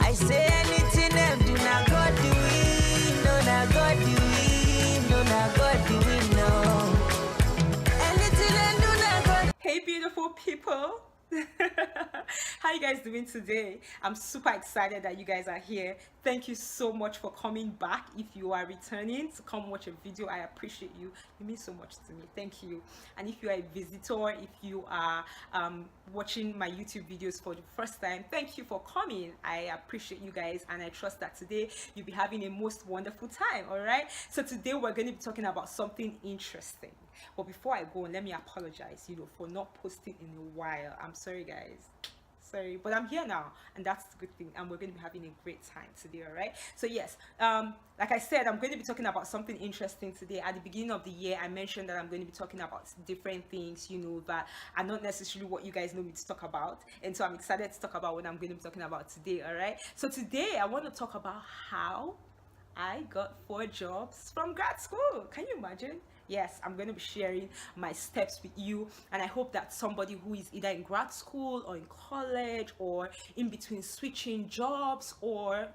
I say anything them do not God do it, no not God do it, no not God do it, no. Anything them do not God. Hey beautiful people. How you guys doing today? I'm super excited that you guys are here. Thank you so much for coming back. If you are returning to come watch a video, I appreciate you. You mean so much to me. Thank you. And if you are a visitor, if you are watching my YouTube videos for the first time, thank you for coming. I appreciate you guys, and I trust that today you'll be having a most wonderful time. All right, so today we're going to be talking about something interesting. But before I go on, let me apologize, for not posting in a while. I'm sorry guys, sorry, but I'm here now, and that's the good thing, and we're going to be having a great time today. All right, so yes, like I said, I'm going to be talking about something interesting today. At the beginning of the year, I mentioned that I'm going to be talking about different things, that are not necessarily what you guys know me to talk about, and so I'm excited to talk about what I'm going to be talking about today. All right, so today I want to talk about how I got 4 jobs from grad school. Can you imagine? Yes, I'm going to be sharing my steps with you, and I hope that somebody who is either in grad school or in college or in between switching jobs, or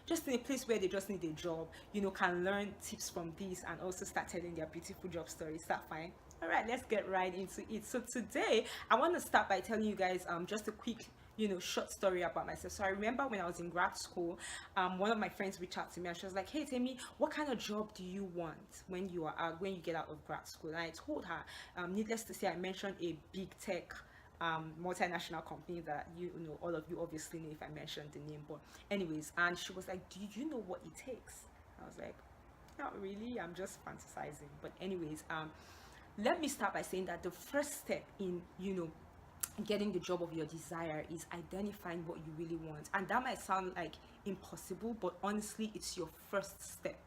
just in a place where they just need a job, can learn tips from this and also start telling their beautiful job stories. Is that fine? All right, let's get right into it. So today I want to start by telling you guys just a quick short story about myself. So I remember when I was in grad school, one of my friends reached out to me and she was like, "Hey Tammy, what kind of job do you want when you are out, when you get out of grad school?" And I told her, needless to say, I mentioned a big tech multinational company that all of you obviously know if I mentioned the name. But anyways, and she was like, "Do you know what it takes?" I was like, "Not really, I'm just fantasizing." But anyways, let me start by saying that the first step in getting the job of your desire is identifying what you really want. And that might sound like impossible, but honestly, it's your first step.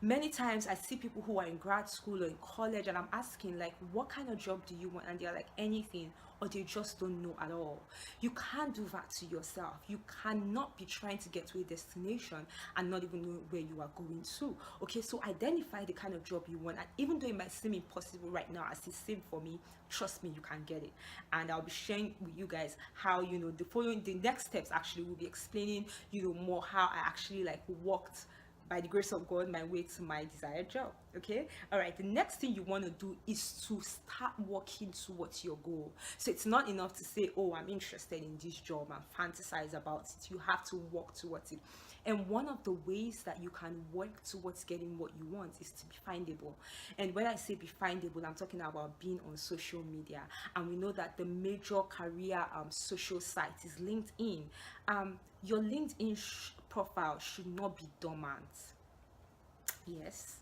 Many times I see people who are in grad school or in college, and I'm asking, like, what kind of job do you want? And they're like, anything, or they just don't know at all. You can't do that to yourself. You cannot be trying to get to a destination and not even know where you are going to. Okay, so identify the kind of job you want, and even though it might seem impossible right now, as it's same for me, trust me, you can get it. And I'll be sharing with you guys how the next steps actually will be explaining more how I actually walked, by the grace of God, my way to my desired job. Okay, all right, the next thing you want to do is to start working towards your goal. So it's not enough to say, "Oh, I'm interested in this job," and fantasize about it. You have to work towards it. And one of the ways that you can work towards getting what you want is to be findable. And when I say be findable, I'm talking about being on social media. And we know that the major career social site is LinkedIn. Your LinkedIn profile should not be dormant. Yes.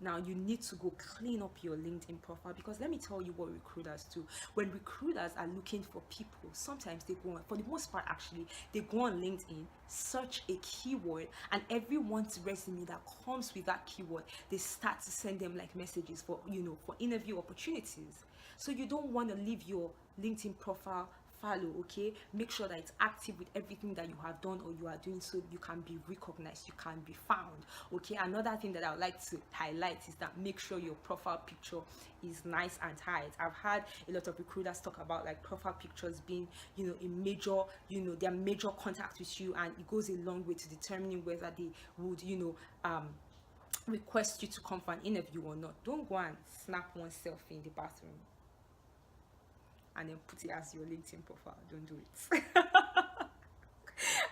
Now you need to go clean up your LinkedIn profile, because let me tell you what recruiters do. When recruiters are looking for people, sometimes they go on, for the most part actually, they go on LinkedIn, search a keyword, and everyone's resume that comes with that keyword, they start to send them messages for for interview opportunities. So you don't want to leave your LinkedIn profile fallow. Okay, make sure that it's active with everything that you have done or you are doing, so you can be recognized, you can be found. Okay, another thing that I would like to highlight is that make sure your profile picture is nice and tight. I've had a lot of recruiters talk about profile pictures being a major their major contact with you, and it goes a long way to determining whether they would request you to come for an interview or not. Don't go and snap one selfie in the bathroom and then put it as your LinkedIn profile. Don't do it.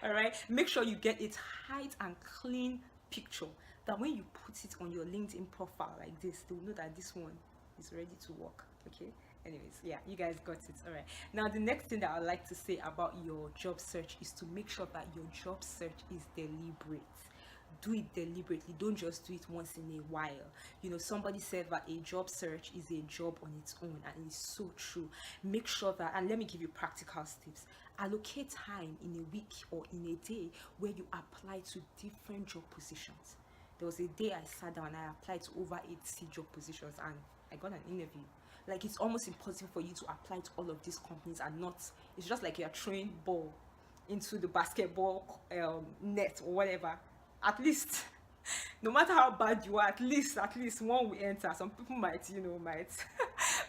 All right, make sure you get a tight and clean picture, that when you put it on your LinkedIn profile like this, they will know that this one is ready to work. Okay, anyways, yeah, you guys got it. All right, now the next thing that I'd like to say about your job search is to make sure that your job search is deliberate. Do it deliberately. Don't just do it once in a while. Somebody said that a job search is a job on its own, and it's so true. Make sure that, and let me give you practical tips. Allocate time in a week or in a day where you apply to different job positions. There was a day I sat down and I applied to over 80 job positions, and I got an interview. It's almost impossible for you to apply to all of these companies and not, it's just like you're throwing ball into the basketball net or whatever. At least, no matter how bad you are, at least one will enter. Some people might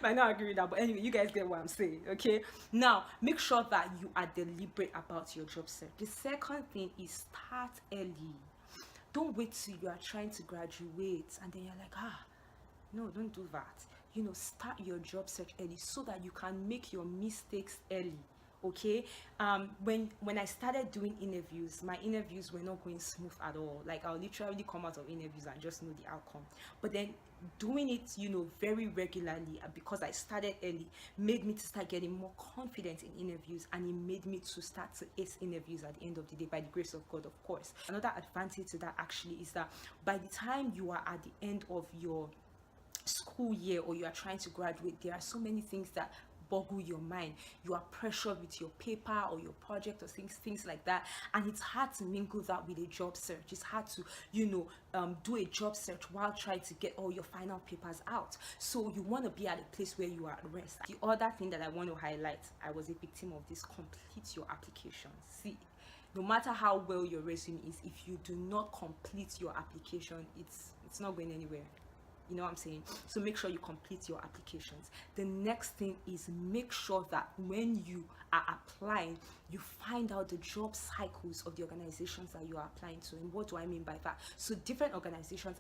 might not agree with that, but anyway, you guys get what I'm saying. Okay, now make sure that you are deliberate about your job search. The second thing is start early. Don't wait till you are trying to graduate and then you're like, no, don't do that. Start your job search early so that you can make your mistakes early. Okay, when I started doing interviews, my interviews were not going smooth at all. Like, I'll literally come out of interviews and just know the outcome. But then doing it very regularly, because I started early, made me to start getting more confident in interviews, and it made me to start to ace interviews at the end of the day, by the grace of God, of course. Another advantage to that actually is that by the time you are at the end of your school year, or you are trying to graduate, there are so many things that boggle your mind. You are pressured with your paper or your project or things like that, and it's hard to mingle that with a job search. It's hard to do a job search while trying to get all your final papers out. So you want to be at a place where you are at rest. The other thing that I want to highlight, I was a victim of this: complete your application. See, no matter how well your resume is, if you do not complete your application, it's not going anywhere. You know what I'm saying? So make sure you complete your applications. The next thing is make sure that when you are applying, you find out the job cycles of the organizations that you are applying to. And what do I mean by that? So different organizations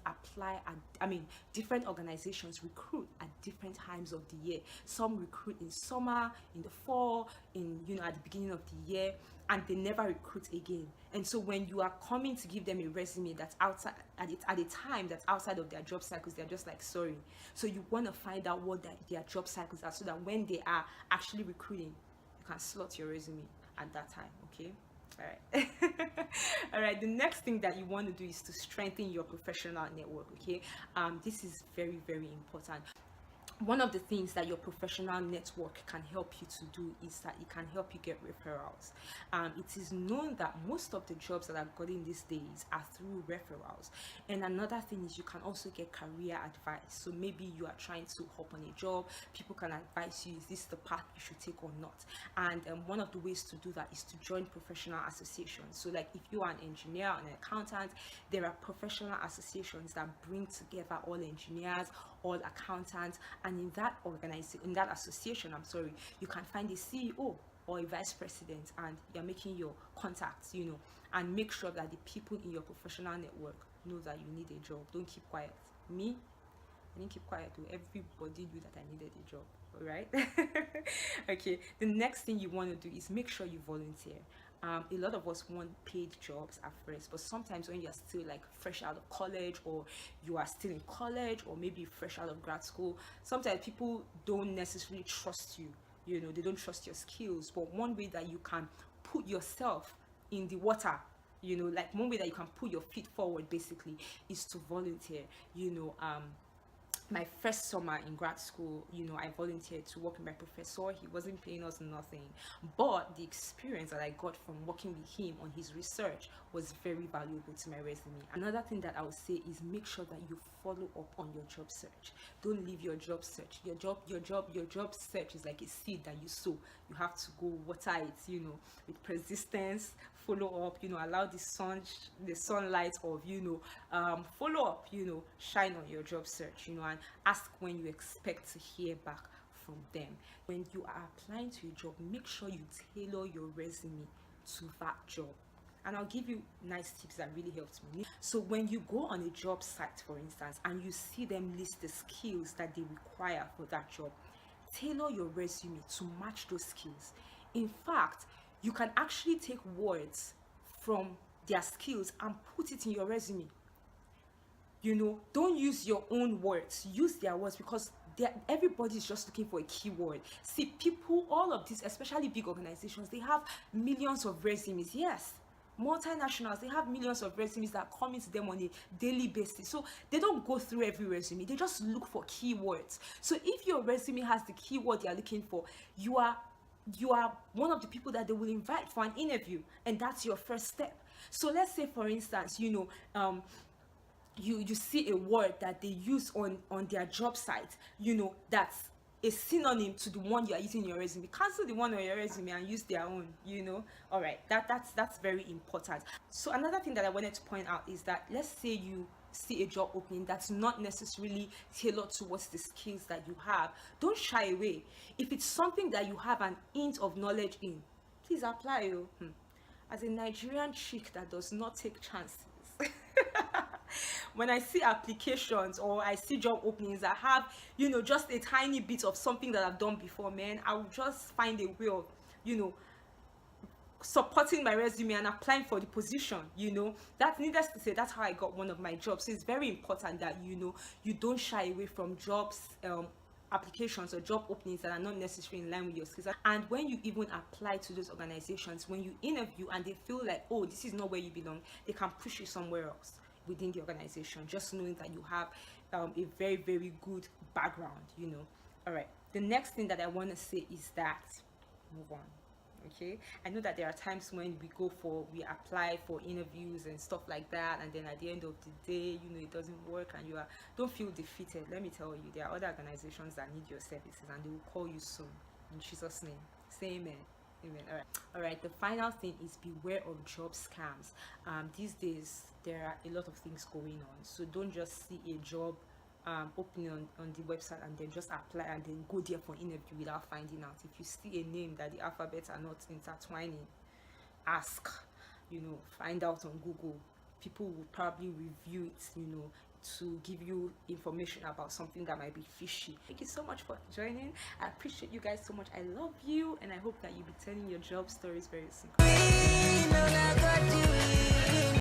different organizations recruit at different times of the year. Some recruit in summer, in the fall, at the beginning of the year, and they never recruit again. And so when you are coming to give them a resume that's outside at a time that's outside of their job cycles, they're just like, sorry. So you want to find out what their job cycles are, so that when they are actually recruiting, you can slot your resume at that time. Okay, all right. All right, the next thing that you want to do is to strengthen your professional network. Okay, this is very, very important. One of the things that your professional network can help you to do is that it can help you get referrals. It is known that most of the jobs that are gotten these days are through referrals. And another thing is you can also get career advice. So maybe you are trying to hop on a job, people can advise you, is this the path you should take or not? And one of the ways to do that is to join professional associations. So like if you are an engineer or an accountant, there are professional associations that bring together all engineers, all accountants, and in that association, you can find a CEO or a vice president, and you're making your contacts, and make sure that the people in your professional network know that you need a job. Don't keep quiet. Me, I didn't keep quiet. Everybody knew that I needed a job. All right. Okay, the next thing you want to do is make sure you volunteer. A lot of us want paid jobs at first, but sometimes when you're still like fresh out of college, or you are still in college, or maybe fresh out of grad school, sometimes people don't necessarily trust you. They don't trust your skills. But one way that you can put yourself in the water, like one way that you can put your feet forward basically, is to volunteer. My first summer in grad school, I volunteered to work with my professor. He wasn't paying us nothing, but the experience that I got from working with him on his research was very valuable to my resume. Another thing that I would say is make sure that you follow up on your job search. Don't leave your job search. Your job search is like a seed that you sow. You have to go water it, with persistence. Follow up, allow the sunlight of, follow up, shine on your job search, and ask when you expect to hear back from them. When you are applying to a job, make sure you tailor your resume to that job. And I'll give you nice tips that really helped me. So when you go on a job site, for instance, and you see them list the skills that they require for that job, tailor your resume to match those skills. In fact, you can actually take words from their skills and put it in your resume. Don't use your own words, use their words, because everybody's just looking for a keyword. See, people, all of these, especially big organizations, they have millions of resumes. Yes, multinationals, they have millions of resumes that come into them on a daily basis. So they don't go through every resume, they just look for keywords. So if your resume has the keyword you're looking for, you are one of the people that they will invite for an interview, and that's your first step. So let's say, for instance, you see a word that they use on their job site, that's a synonym to the one you are using in your resume. Cancel the one on your resume and use their own. All right, that's very important. So another thing that I wanted to point out is that, let's say you see a job opening that's not necessarily tailored towards the skills that you have, don't shy away. If it's something that you have an hint of knowledge in, please apply. As a Nigerian chick that does not take chances, when I see applications or I see job openings that have, you know, just a tiny bit of something that I've done before, man, I will just find a way of, you know, supporting my resume and applying for the position. You know, that, needless to say, that's how I got one of my jobs. So it's very important that, you know, you don't shy away from jobs, applications or job openings that are not necessarily in line with your skills. And when you even apply to those organizations, when you interview and they feel like, oh, this is not where you belong, they can push you somewhere else within the organization, just knowing that you have a very, very good background, you know. All right, the next thing that I want to say is that, move on. Okay, I know that there are times when we apply for interviews and stuff like that, and then at the end of the day, you know, it doesn't work and don't feel defeated. Let me tell you, there are other organizations that need your services and they will call you soon, in Jesus' name. Say amen. Amen. All right, the final thing is beware of job scams. These days there are a lot of things going on, so don't just see a job opening on the website and then just apply and then go there for interview without finding out. If you see a name that the alphabets are not intertwining, ask, you know, find out on Google. People will probably review it, you know, to give you information about something that might be fishy. Thank you so much for joining. I appreciate you guys so much. I love you, and I hope that you'll be telling your job stories very soon.